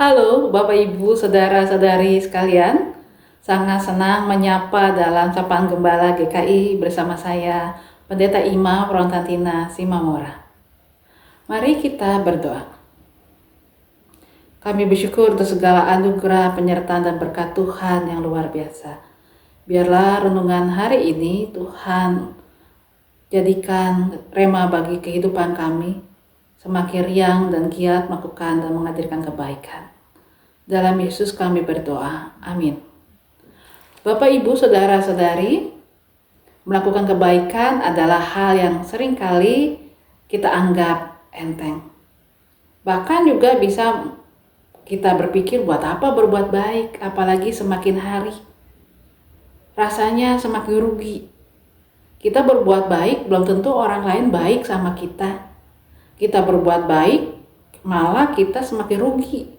Halo Bapak Ibu, Saudara-saudari sekalian. Sangat senang menyapa dalam Sapaan Gembala GKI bersama saya, Pendeta Ima Frontantina Simamora. Mari kita berdoa. Kami bersyukur untuk segala anugerah, penyertaan dan berkat Tuhan yang luar biasa. Biarlah renungan hari ini Tuhan jadikan rema bagi kehidupan kami, semakin riang dan giat melakukan dan menghadirkan kebaikan. Dalam Yesus kami berdoa. Amin. Bapak, Ibu, Saudara-saudari, melakukan kebaikan adalah hal yang seringkali kita anggap enteng. Bahkan juga bisa kita berpikir buat apa berbuat baik, apalagi semakin hari. Rasanya semakin rugi. Kita berbuat baik, belum tentu orang lain baik sama kita. Kita berbuat baik, malah kita semakin rugi.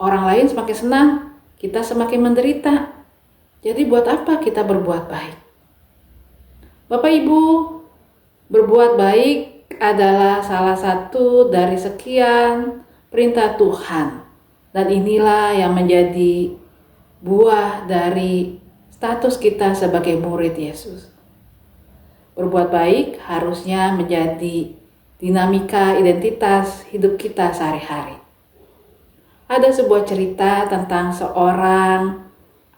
Orang lain semakin senang, kita semakin menderita. Jadi buat apa kita berbuat baik? Bapak Ibu, berbuat baik adalah salah satu dari sekian perintah Tuhan. Dan inilah yang menjadi buah dari status kita sebagai murid Yesus. Berbuat baik harusnya menjadi dinamika identitas hidup kita sehari-hari. Ada sebuah cerita tentang seorang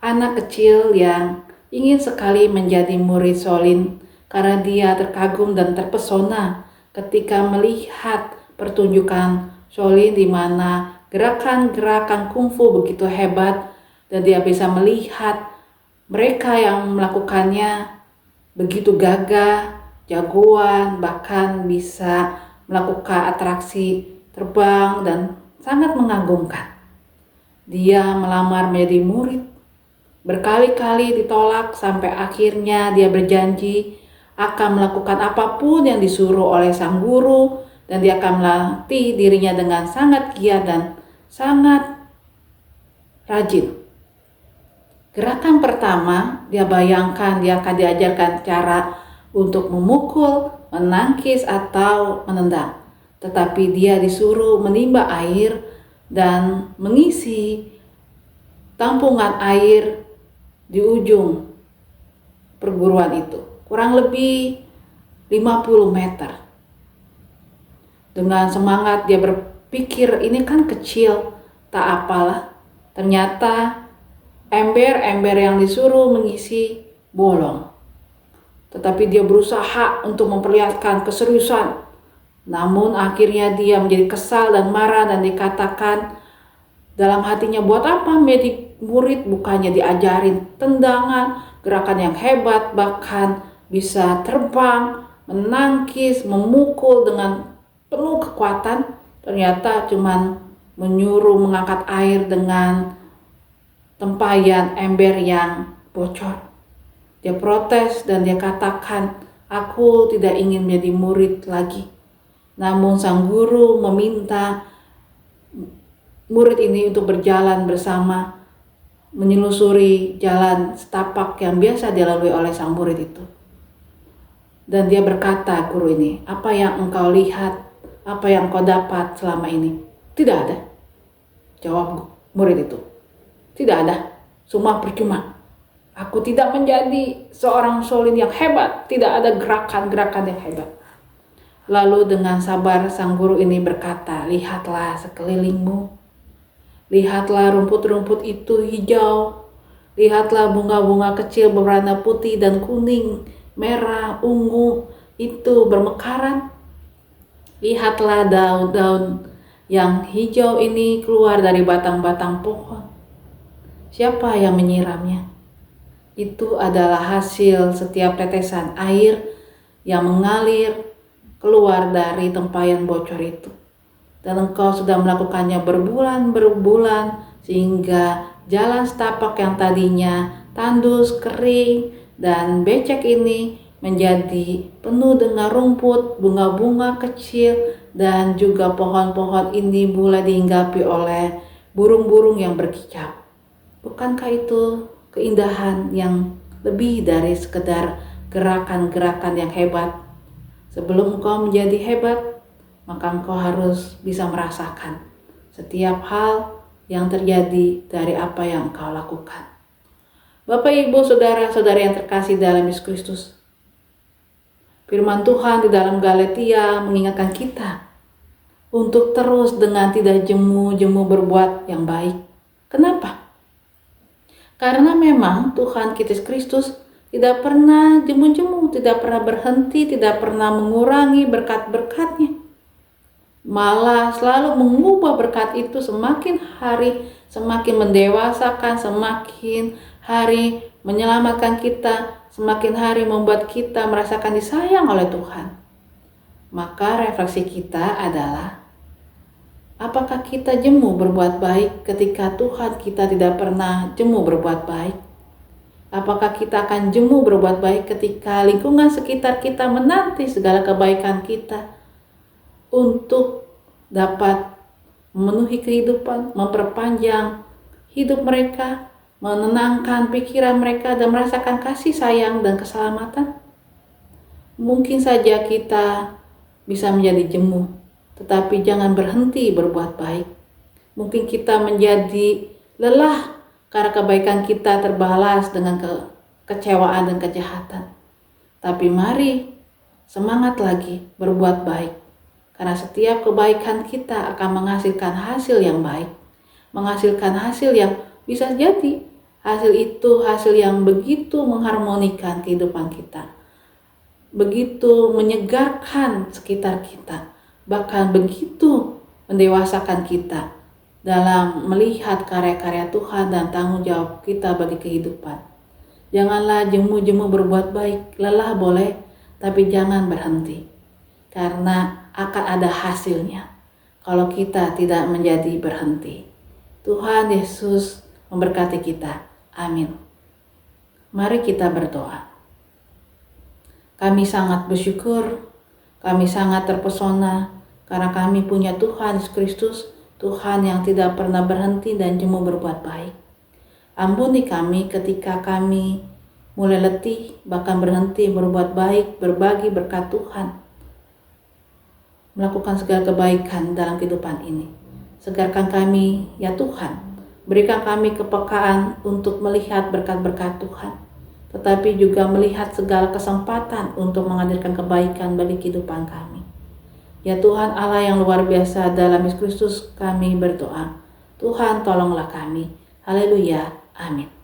anak kecil yang ingin sekali menjadi murid Shaolin karena dia terkagum dan terpesona ketika melihat pertunjukan Shaolin di mana gerakan-gerakan kungfu begitu hebat dan dia bisa melihat mereka yang melakukannya begitu gagah, jagoan, bahkan bisa melakukan atraksi terbang dan sangat mengagumkan. Dia melamar menjadi murid, berkali-kali ditolak sampai akhirnya dia berjanji akan melakukan apapun yang disuruh oleh sang guru dan dia akan melatih dirinya dengan sangat giat dan sangat rajin. Gerakan pertama, dia bayangkan dia akan diajarkan cara untuk memukul, menangkis atau menendang. Tetapi dia disuruh menimba air dan mengisi tampungan air di ujung perguruan itu. Kurang lebih 50 meter. Dengan semangat dia berpikir ini kan kecil, tak apalah. Ternyata ember-ember yang disuruh mengisi bolong. Tetapi dia berusaha untuk memperlihatkan keseriusan. Namun akhirnya dia menjadi kesal dan marah dan dikatakan dalam hatinya, buat apa menjadi murid bukannya diajarin tendangan, gerakan yang hebat, bahkan bisa terbang, menangkis, memukul dengan penuh kekuatan. Ternyata cuman menyuruh mengangkat air dengan tempayan ember yang bocor. Dia protes dan dia katakan, aku tidak ingin menjadi murid lagi. Namun sang guru meminta murid ini untuk berjalan bersama, menyelusuri jalan setapak yang biasa dilalui oleh sang murid itu. Dan dia berkata, guru ini, apa yang engkau lihat, apa yang engkau dapat selama ini? Tidak ada, jawab murid itu. Tidak ada, semua percuma. Aku tidak menjadi seorang Shaolin yang hebat, tidak ada gerakan-gerakan yang hebat. Lalu dengan sabar sang guru ini berkata, lihatlah sekelilingmu. Lihatlah rumput-rumput itu hijau. Lihatlah bunga-bunga kecil berwarna putih dan kuning, merah, ungu itu bermekaran. Lihatlah daun-daun yang hijau ini keluar dari batang-batang pohon. Siapa yang menyiramnya? Itu adalah hasil setiap tetesan air yang mengalir keluar dari tempayan bocor itu. Dan engkau sudah melakukannya berbulan-bulan sehingga jalan setapak yang tadinya tandus, kering, dan becek ini menjadi penuh dengan rumput, bunga-bunga kecil, dan juga pohon-pohon ini mulai dihinggapi oleh burung-burung yang berkicau. Bukankah itu keindahan yang lebih dari sekedar gerakan-gerakan yang hebat? Sebelum engkau menjadi hebat, maka engkau harus bisa merasakan setiap hal yang terjadi dari apa yang engkau lakukan. Bapak, Ibu, Saudara-saudara yang terkasih dalam Yesus Kristus, firman Tuhan di dalam Galatia mengingatkan kita untuk terus dengan tidak jemu-jemu berbuat yang baik. Kenapa? Karena memang Tuhan kita Kristus tidak pernah jemu-jemu, tidak pernah berhenti, tidak pernah mengurangi berkat-berkat-Nya. Malah selalu mengubah berkat itu semakin hari semakin mendewasakan, semakin hari menyelamatkan kita, semakin hari membuat kita merasakan disayang oleh Tuhan. Maka refleksi kita adalah, apakah kita jemu berbuat baik ketika Tuhan kita tidak pernah jemu berbuat baik? Apakah kita akan jemu berbuat baik ketika lingkungan sekitar kita menanti segala kebaikan kita untuk dapat memenuhi kehidupan, memperpanjang hidup mereka, menenangkan pikiran mereka dan merasakan kasih sayang dan keselamatan? Mungkin saja kita bisa menjadi jemu, tetapi jangan berhenti berbuat baik. Mungkin kita menjadi lelah karena kebaikan kita terbalas dengan kekecewaan dan kejahatan. Tapi mari semangat lagi berbuat baik. Karena setiap kebaikan kita akan menghasilkan hasil yang baik. Menghasilkan hasil yang bisa jadi. Hasil itu hasil yang begitu mengharmonikan kehidupan kita. Begitu menyegarkan sekitar kita. Bahkan begitu mendewasakan kita dalam melihat karya-karya Tuhan dan tanggung jawab kita bagi kehidupan. Janganlah jemu-jemu berbuat baik. Lelah boleh, tapi jangan berhenti. Karena akan ada hasilnya kalau kita tidak menjadi berhenti. Tuhan Yesus memberkati kita. Amin. Mari kita berdoa. Kami sangat bersyukur, kami sangat terpesona karena kami punya Tuhan Yesus Kristus, Tuhan yang tidak pernah berhenti dan jemu berbuat baik. Ampuni kami ketika kami mulai letih, bahkan berhenti berbuat baik, berbagi berkat Tuhan, melakukan segala kebaikan dalam kehidupan ini. Segarkan kami ya Tuhan, berikan kami kepekaan untuk melihat berkat-berkat Tuhan, tetapi juga melihat segala kesempatan untuk menghadirkan kebaikan bagi kehidupan kami. Ya Tuhan Allah yang luar biasa, dalam Yesus Kristus kami berdoa. Tuhan tolonglah kami. Haleluya. Amin.